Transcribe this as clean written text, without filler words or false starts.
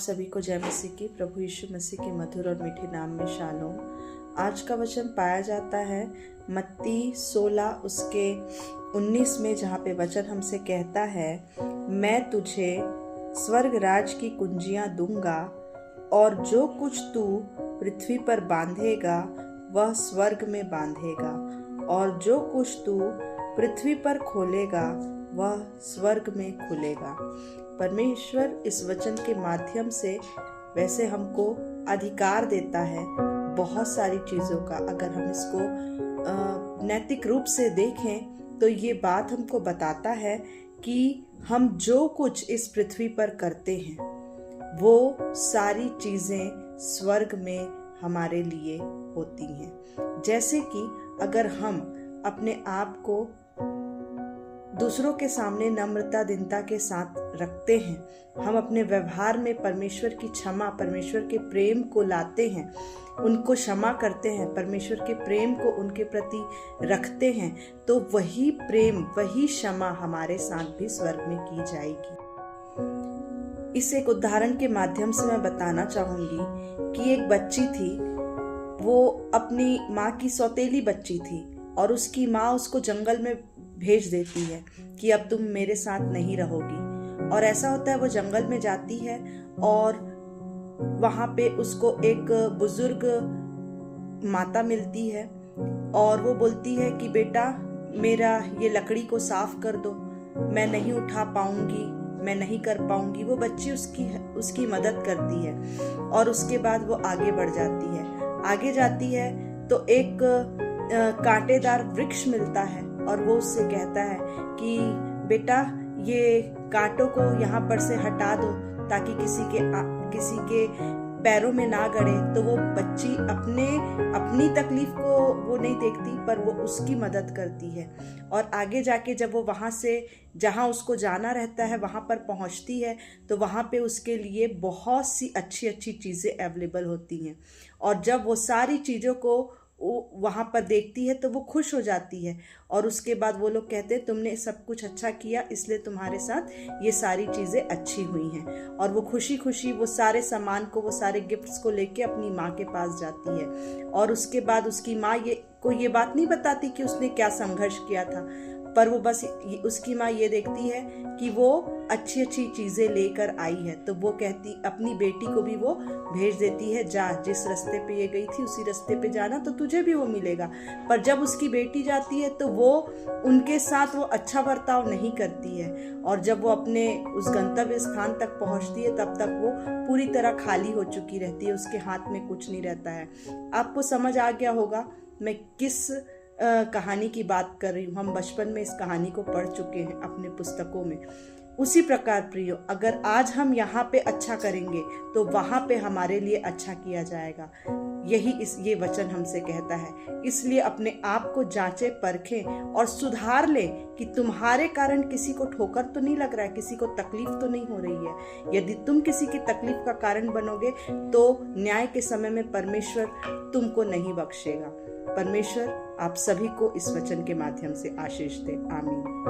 सभी को जय मसीह की। प्रभु यीशु मसीह के मधुर और मीठे नाम में शालोम। आज का वचन पाया जाता है मत्ती 16 उसके 19 में, जहाँ पे वचन हमसे कहता है, मैं तुझे स्वर्ग राज की कुंजियां दूंगा और जो कुछ तू पृथ्वी पर बांधेगा वह स्वर्ग में बांधेगा और जो कुछ तू पृथ्वी पर खोलेगा वह स्वर्ग में खुलेगा। परमेश्वर इस वचन के माध्यम से वैसे हमको अधिकार देता है बहुत सारी चीज़ों का। अगर हम इसको नैतिक रूप से देखें तो ये बात हमको बताता है कि हम जो कुछ इस पृथ्वी पर करते हैं वो सारी चीज़ें स्वर्ग में हमारे लिए होती हैं। जैसे कि अगर हम अपने आप को दूसरों के सामने नम्रता दीनता के साथ रखते हैं, हम अपने व्यवहार में परमेश्वर की क्षमा, परमेश्वर के प्रेम को लाते हैं, उनको क्षमा करते हैं, परमेश्वर के प्रेम को उनके प्रति रखते हैं, तो वही प्रेम, वही क्षमा हमारे साथ भी स्वर्ग में की जाएगी। इस एक उदाहरण के माध्यम से मैं बताना चाहूंगी कि एक बच्ची थी, वो अपनी माँ की सौतेली बच्ची थी और उसकी माँ उसको जंगल में भेज देती है कि अब तुम मेरे साथ नहीं रहोगी। और ऐसा होता है, वो जंगल में जाती है और वहां पे उसको एक बुजुर्ग माता मिलती है और वो बोलती है कि बेटा मेरा ये लकड़ी को साफ कर दो, मैं नहीं उठा पाऊंगी, मैं नहीं कर पाऊंगी। वो बच्ची उसकी मदद करती है और उसके बाद वो आगे बढ़ जाती है। आगे जाती है तो एक कांटेदार वृक्ष मिलता है और वो उससे कहता है कि बेटा ये कांटों को यहाँ पर से हटा दो ताकि किसी के पैरों में ना गड़े। तो वो बच्ची अपनी तकलीफ को वो नहीं देखती, पर वो उसकी मदद करती है और आगे जाके जब वो वहाँ से जहाँ उसको जाना रहता है वहाँ पर पहुँचती है तो वहाँ पे उसके लिए बहुत सी अच्छी अच्छी चीज़ें अवेलेबल होती हैं। और जब वो सारी चीज़ों को वहाँ पर देखती है तो वो खुश हो जाती है और उसके बाद वो लोग कहते हैं तुमने सब कुछ अच्छा किया, इसलिए तुम्हारे साथ ये सारी चीज़ें अच्छी हुई हैं। और वो खुशी खुशी वो सारे सामान को, वो सारे गिफ्ट्स को लेके अपनी माँ के पास जाती है और उसके बाद उसकी माँ ये बात नहीं बताती कि उसने क्या संघर्ष किया था, पर वो बस उसकी माँ ये देखती है कि वो अच्छी अच्छी चीज़ें लेकर आई है। तो वो कहती, अपनी बेटी को भी वो भेज देती है, जा जिस रास्ते पे ये गई थी उसी रास्ते पे जाना तो तुझे भी वो मिलेगा। पर जब उसकी बेटी जाती है तो वो उनके साथ वो अच्छा बर्ताव नहीं करती है और जब वो अपने उस गंतव्य स्थान तक पहुंचती है तब तक वो पूरी तरह खाली हो चुकी रहती है, उसके हाथ में कुछ नहीं रहता है। आपको समझ आ गया होगा मैं किस कहानी की बात कर रही हूँ। हम बचपन में इस कहानी को पढ़ चुके हैं अपने पुस्तकों में। उसी प्रकार प्रियो, अगर आज हम यहाँ पे अच्छा करेंगे तो वहाँ पे हमारे लिए अच्छा किया जाएगा। ये वचन हमसे कहता है। इसलिए अपने आप को जांचें, परखें और सुधार लें कि तुम्हारे कारण किसी को ठोकर तो नहीं लग रहा है, किसी को तकलीफ तो नहीं हो रही है। यदि तुम किसी की तकलीफ का कारण बनोगे तो न्याय के समय में परमेश्वर तुमको नहीं बख्शेगा। परमेश्वर आप सभी को इस वचन के माध्यम से आशीष दे। आमीन।